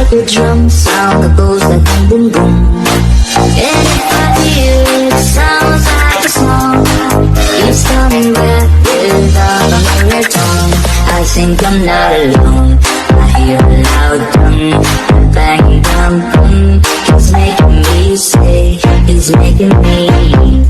the drum sound that goes like boom boom boom. And if I hear it sounds like a song, it's coming back without a baritone. I think I'm not alone. I hear a loud drum, bang drum boom. It's making me say, it's making me